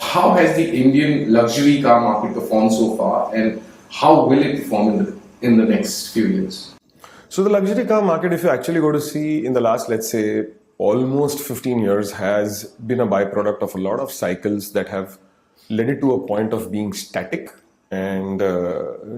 how has the Indian luxury car market performed so far, and how will it perform in the next few years? So the luxury car market, if you actually go to see in the last, let's say, almost 15 years, has been a byproduct of a lot of cycles that have led it to a point of being static. And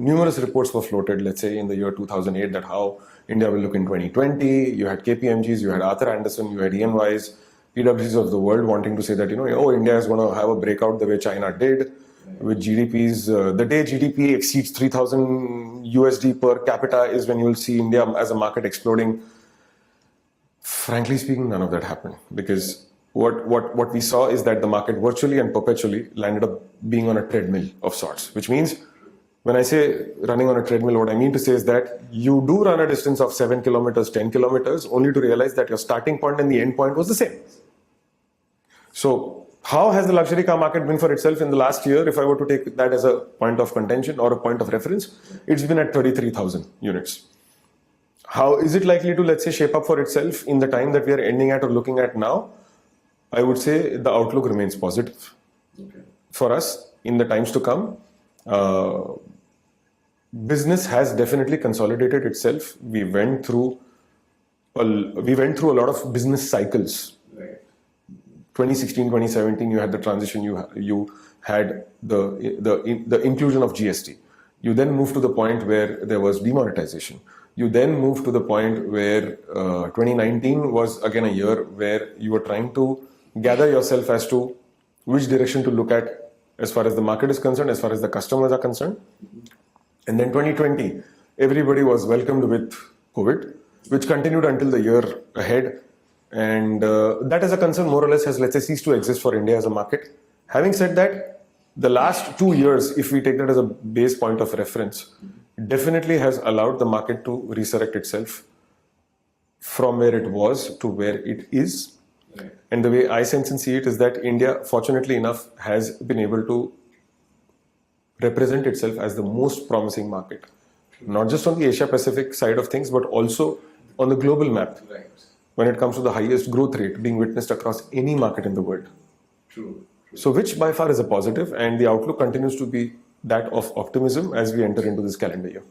numerous reports were floated, let's say, in the year 2008, that how India will look in 2020. You had KPMGs, you had Arthur Andersen, you had ENYs, PwCs of the world wanting to say that, oh, India is going to have a breakout the way China did with GDPs. The day GDP exceeds 3,000 USD per capita is when you will see India as a market exploding. Frankly speaking, none of that happened, because what we saw is that the market virtually and perpetually landed up being on a treadmill of sorts, which means when I say running on a treadmill, what I mean to say is that you do run a distance of 7 kilometers, 10 kilometers, only to realize that your starting point and the end point was the same. So how has the luxury car market been for itself in the last year? If I were to take that as a point of contention or a point of reference, it's been at 33,000 units. How is it likely to, let's say, shape up for itself in the time that we are ending at or looking at now? I would say the outlook remains positive for us in the times to come. Business has definitely consolidated itself. We went through a lot of business cycles. 2016, 2017, you had the transition. You had the inclusion of GST. You then moved to the point where there was demonetization. You then moved to the point where 2019 was again a year where you were trying to gather yourself as to which direction to look at as far as the market is concerned, as far as the customers are concerned. And then 2020, everybody was welcomed with COVID, which continued until the year ahead. And that as a concern more or less has, let's say, ceased to exist for India as a market. Having said that, the last 2 years, if we take that as a base point of reference, definitely has allowed the market to resurrect itself from where it was to where it is. Right. And the way I sense and see it is that India, fortunately enough, has been able to represent itself as the most promising market, not just on the Asia Pacific side of things, but also on the global map. Right. When it comes to the highest growth rate being witnessed across any market in the world. True. So which by far is a positive, and the outlook continues to be that of optimism as we enter into this calendar year.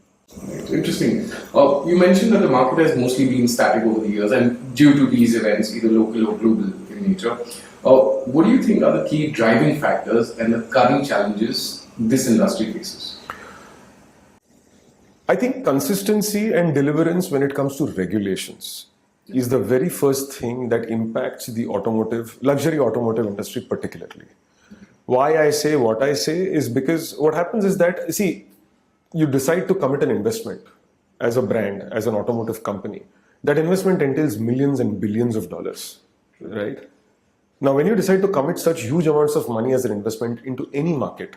Right. Interesting. You mentioned that the market has mostly been static over the years, and due to these events, either local or global in nature. What do you think are the key driving factors and the current challenges this industry faces? I think consistency and deliverance when it comes to regulations is the very first thing that impacts the luxury automotive industry particularly. Why I say what I say is because what happens is that, see, you decide to commit an investment as a brand, as an automotive company. That investment entails millions and billions of dollars, right? Now, when you decide to commit such huge amounts of money as an investment into any market,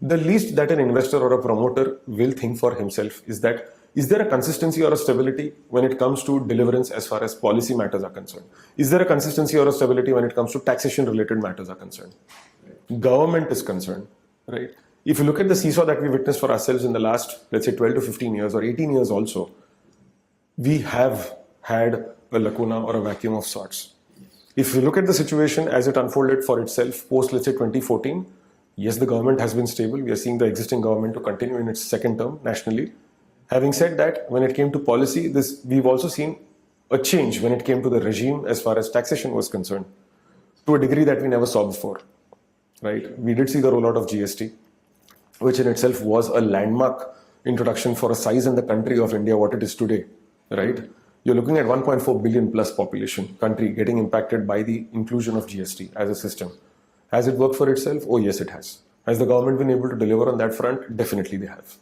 the least that an investor or a promoter will think for himself is that, is there a consistency or a stability when it comes to deliverance as far as policy matters are concerned? Is there a consistency or a stability when it comes to taxation related matters are concerned? Government is concerned, right? If you look at the seesaw that we witnessed for ourselves in the last, let's say 12 to 15 years or 18 years also, we have had a lacuna or a vacuum of sorts. If you look at the situation as it unfolded for itself post, let's say 2014, yes, the government has been stable. We are seeing the existing government to continue in its second term nationally. Having said that, when it came to policy, we've also seen a change when it came to the regime as far as taxation was concerned, to a degree that we never saw before, right? We did see the rollout of GST, which in itself was a landmark introduction for a size in the country of India, what it is today, right? You're looking at 1.4 billion plus population country getting impacted by the inclusion of GST as a system. Has it worked for itself? Oh, yes, it has. Has the government been able to deliver on that front? Definitely they have,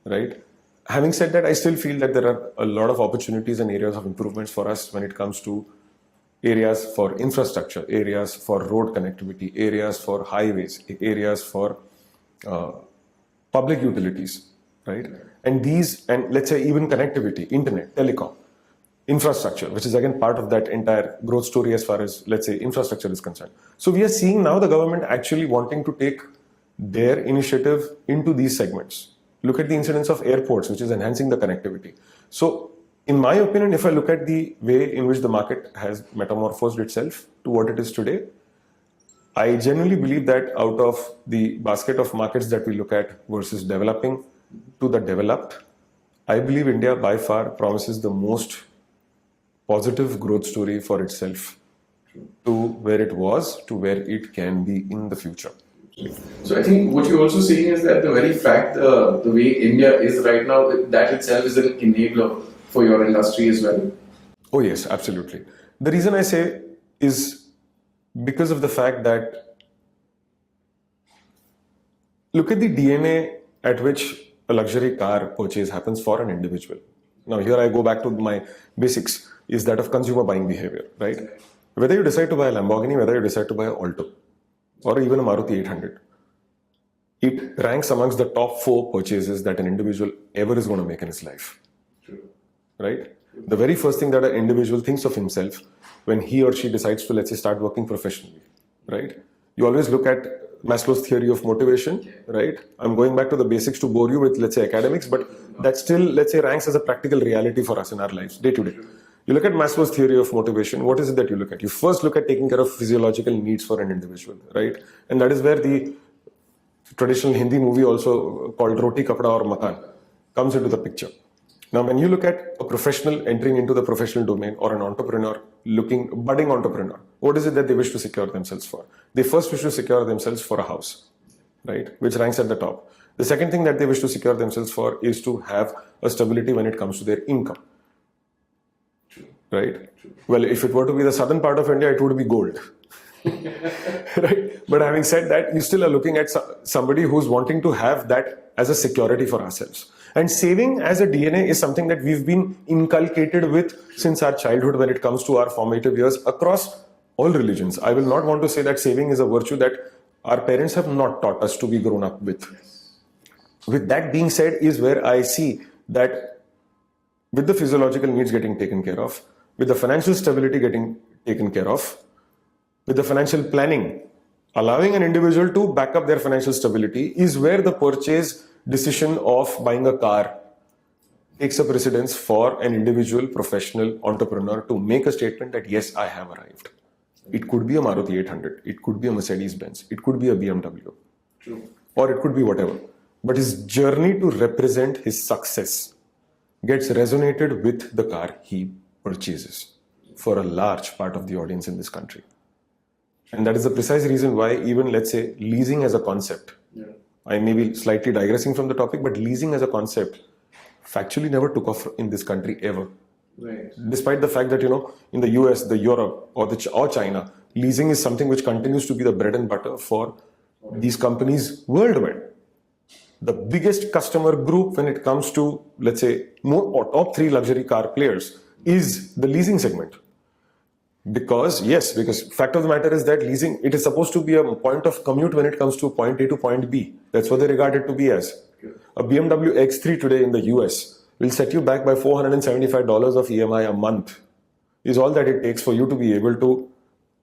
right? Having said that, I still feel that there are a lot of opportunities and areas of improvements for us when it comes to areas for infrastructure, areas for road connectivity, areas for highways, areas for public utilities, right? And let's say even connectivity, internet, telecom, infrastructure, which is again part of that entire growth story as far as, let's say, infrastructure is concerned. So we are seeing now the government actually wanting to take their initiative into these segments. Look at the incidence of airports, which is enhancing the connectivity. So in my opinion, if I look at the way in which the market has metamorphosed itself to what it is today, I genuinely believe that out of the basket of markets that we look at versus developing to the developed, I believe India by far promises the most positive growth story for itself to where it was to where it can be in the future. So I think what you're also saying is that the very fact, the way India is right now, that itself is an enabler for your industry as well. Oh, yes, absolutely. The reason I say is because of the fact that look at the DNA at which a luxury car purchase happens for an individual. Now, here I go back to my basics, is that of consumer buying behavior, right? Whether you decide to buy a Lamborghini, whether you decide to buy an Alto, or even a Maruti 800, it ranks amongst the top 4 purchases that an individual ever is going to make in his life. True. Right? The very first thing that an individual thinks of himself when he or she decides to, let's say, start working professionally, right? You always look at Maslow's theory of motivation, right? I'm going back to the basics to bore you with, let's say, academics, but that still, let's say, ranks as a practical reality for us in our lives, day to day. You look at Maslow's theory of motivation, what is it that you look at? You first look at taking care of physiological needs for an individual, right? And that is where the traditional Hindi movie also called Roti, Kapda or Makan comes into the picture. Now, when you look at a professional entering into the professional domain or an entrepreneur budding entrepreneur, what is it that they wish to secure themselves for? They first wish to secure themselves for a house, right? Which ranks at the top. The second thing that they wish to secure themselves for is to have a stability when it comes to their income, right? Well, if it were to be the southern part of India, it would be gold. Right? But having said that, you still are looking at somebody who's wanting to have that as a security for ourselves. And saving as a DNA is something that we've been inculcated with since our childhood when it comes to our formative years across all religions. I will not want to say that saving is a virtue that our parents have not taught us to be grown up with. With that being said, is where I see that with the physiological needs getting taken care of, with the financial stability getting taken care of, with the financial planning, allowing an individual to back up their financial stability is where the purchase decision of buying a car takes a precedence for an individual professional entrepreneur to make a statement that yes, I have arrived. It could be a Maruti 800, it could be a Mercedes Benz, it could be a BMW, True. or it could be whatever. But his journey to represent his success gets resonated with the car he purchases for a large part of the audience in this country. And that is the precise reason why even, let's say, leasing as a concept, I may be slightly digressing from the topic, but leasing as a concept factually never took off in this country ever. Right. Despite the fact that, in the US, the Europe or China, leasing is something which continues to be the bread and butter for these companies worldwide. The biggest customer group when it comes to, let's say, top 3 luxury car players is the leasing segment. Because fact of the matter is that leasing, it is supposed to be a point of commute when it comes to point A to point B. That's what they regard it to be as. A BMW X3 today in the US will set you back by $475 of EMI a month. Is all that it takes for you to be able to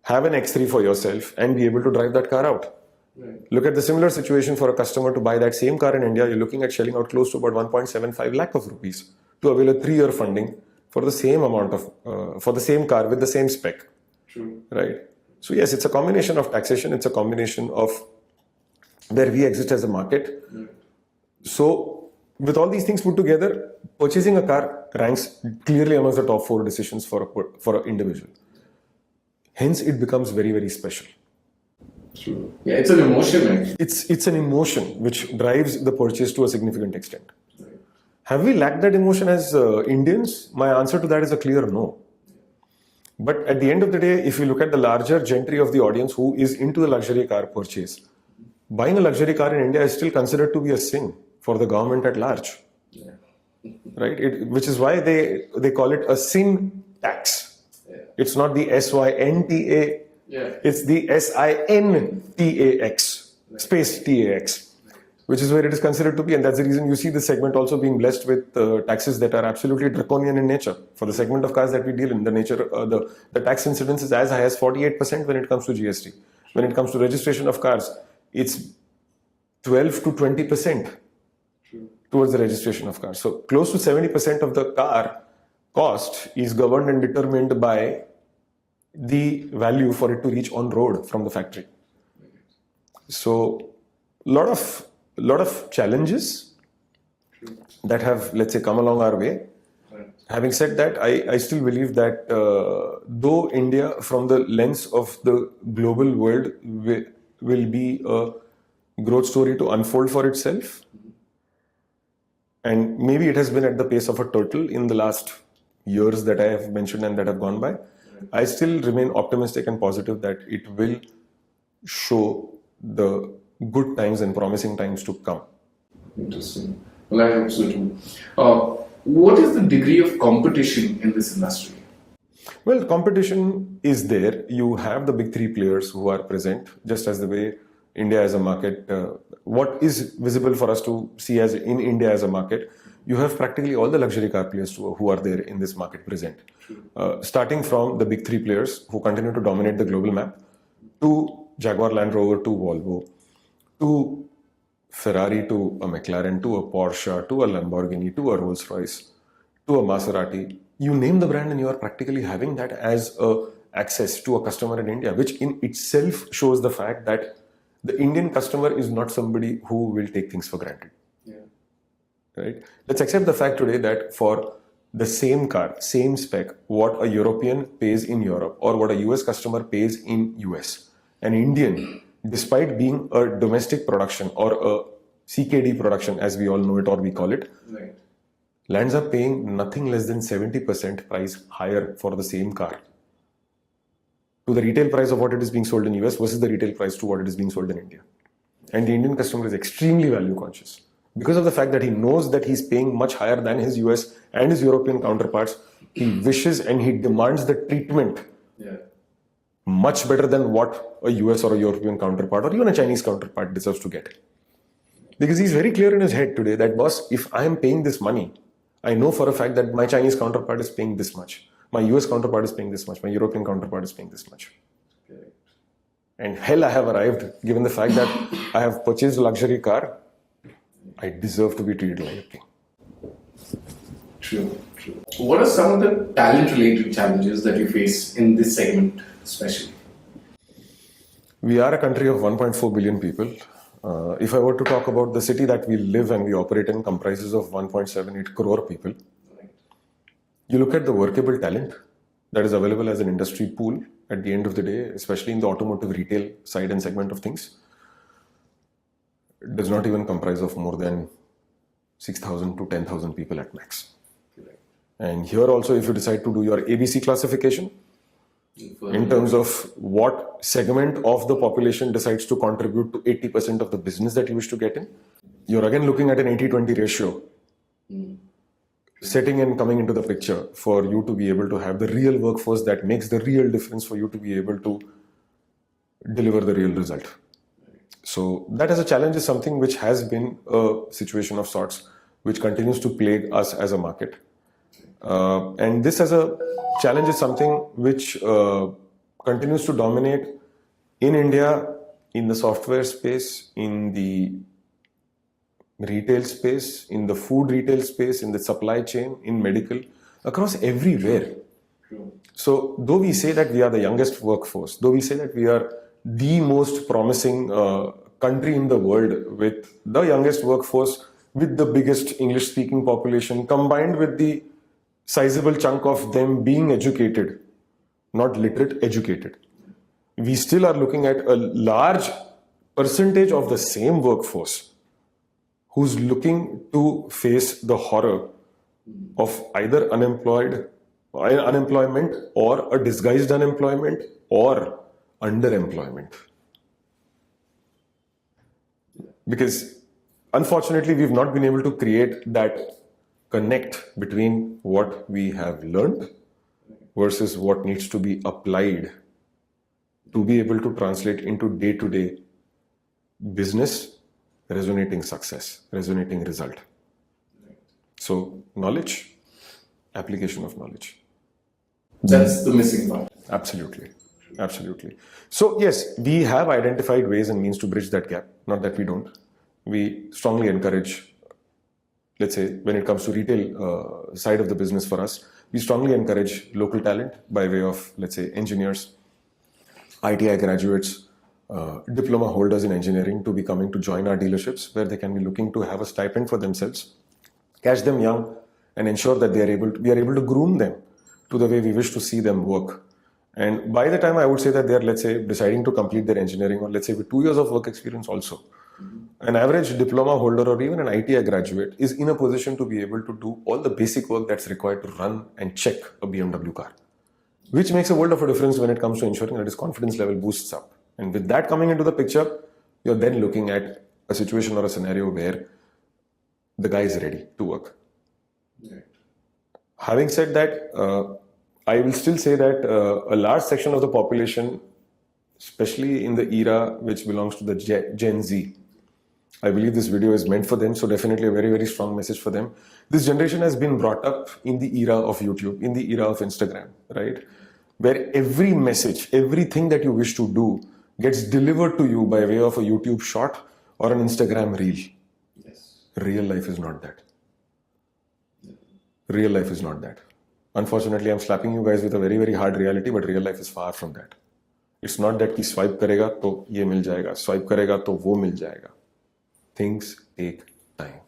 have an X3 for yourself and be able to drive that car out. Right. Look at the similar situation for a customer to buy that same car in India. You're looking at shelling out close to about 1.75 lakh of rupees to avail a 3-year funding for the same amount of, for the same car with the same spec. True. Right? So yes, it's a combination of taxation. It's a combination of where we exist as a market. So with all these things put together, purchasing a car ranks clearly amongst the top 4 decisions for an individual. Hence, it becomes very, very special. True. Yeah, it's an emotion, actually. It's an emotion which drives the purchase to a significant extent. Have we lacked that emotion as Indians? My answer to that is a clear no. But at the end of the day, if you look at the larger gentry of the audience who is into the luxury car purchase, buying a luxury car in India is still considered to be a sin for the government at large. Yeah. Right? Which is why they call it a sin tax. Yeah. It's not the SYNTA, it's the SINTAX, space TAX. Which is where it is considered to be, and that's the reason you see this segment also being blessed with taxes that are absolutely draconian in nature. For the segment of cars that we deal in, the tax incidence is as high as 48% when it comes to GST. When it comes to registration of cars, it's 12 to 20% towards the registration of cars. So close to 70% of the car cost is governed and determined by the value for it to reach on road from the factory. So, lot of challenges that have, let's say, come along our way. Right. Having said that, I still believe that though India, from the lens of the global world, will be a growth story to unfold for itself, and maybe it has been at the pace of a turtle in the last years that I have mentioned and that have gone by, I still remain optimistic and positive that it will show the good times and promising times to come. Interesting. Well, I hope so too. What is the degree of competition in this industry? Well, competition is there. You have the big three players who are present, just as the way India as a market, what is visible for us to see as in India as a market, you have practically all the luxury car players who are there in this market present. Starting from the big three players who continue to dominate the global map, to Jaguar Land Rover, to Volvo, to Ferrari, to a McLaren, to a Porsche, to a Lamborghini, to a Rolls Royce, to a Maserati. You name the brand and you are practically having that as a access to a customer in India, which in itself shows the fact that the Indian customer is not somebody who will take things for granted. Yeah. Right? Let's accept the fact today that for the same car, same spec, what a European pays in Europe or what a US customer pays in US, an Indian, despite being a domestic production or a CKD production, as we all know it or we call it, Right. lands up paying nothing less than 70% price higher for the same car to the retail price of what it is being sold in US versus the retail price to what it is being sold in India. And the Indian customer is extremely value conscious because of the fact that he knows that he's paying much higher than his US and his European counterparts. He wishes and he demands the treatment Yeah. much better than what a US or a European counterpart or even a Chinese counterpart deserves to get. Because he's very clear in his head today that, boss, if I am paying this money, I know for a fact that my Chinese counterpart is paying this much. My US counterpart is paying this much. My European counterpart is paying this much. Correct. And hell, I have arrived, given the fact that I have purchased a luxury car. I deserve to be treated like a king. True. What are some of the talent-related challenges that you face in this segment, especially? We are a country of 1.4 billion people. If I were to talk about the city that we live and we operate in comprises of 1.78 crore people, Right. you look at the workable talent that is available as an industry pool at the end of the day, especially in the automotive retail side and segment of things, it does not even comprise of more than 6,000 to 10,000 people at max. Correct. And here also, if you decide to do your ABC classification, in terms of what segment of the population decides to contribute to 80% of the business that you wish to get in, you're again looking at an 80-20 ratio setting and coming into the picture for you to be able to have the real workforce that makes the real difference for you to be able to deliver the real result. So that as a challenge is something which has been a situation of sorts which continues to plague us as a market. And this as a challenge is something which continues to dominate in India, in the software space, in the retail space, in the food retail space, in the supply chain, in medical, across everywhere. True. So though we say that we are the youngest workforce, though we say that we are the most promising country in the world with the youngest workforce, with the biggest English speaking population, combined with the sizable chunk of them being educated, not literate, educated, we still are looking at a large percentage of the same workforce who's looking to face the horror of either unemployment or a disguised unemployment or underemployment. Because unfortunately, we've not been able to create that connect between what we have learned versus what needs to be applied to be able to translate into day-to-day business, resonating success, resonating result. So knowledge, application of knowledge. That's the missing part. Absolutely. So yes, we have identified ways and means to bridge that gap. Not that we don't. We strongly encourage, let's say, when it comes to retail side of the business for us, we strongly encourage local talent by way of, let's say, engineers, ITI graduates, diploma holders in engineering to be coming to join our dealerships, where they can be looking to have a stipend for themselves, catch them young, and ensure that we are able to groom them to the way we wish to see them work. And by the time I would say that they're, let's say, deciding to complete their engineering, or let's say with 2 years of work experience also, an average diploma holder or even an ITI graduate is in a position to be able to do all the basic work that's required to run and check a BMW car, which makes a world of a difference when it comes to ensuring that his confidence level boosts up. And with that coming into the picture, you're then looking at a situation or a scenario where the guy is ready to work. Right. Having said that, I will still say that a large section of the population, especially in the era which belongs to the Gen Z, I believe this video is meant for them, so definitely a very, very strong message for them. This generation has been brought up in the era of YouTube, in the era of Instagram, right? Where every message, everything that you wish to do gets delivered to you by way of a YouTube short or an Instagram reel. Yes. Real life is not that. Real life is not that. Unfortunately, I'm slapping you guys with a very, very hard reality, but real life is far from that. It's not that कि swipe करेगा तो ये मिल जाएगा, swipe करेगा तो वो मिल जाएगा. Things take time.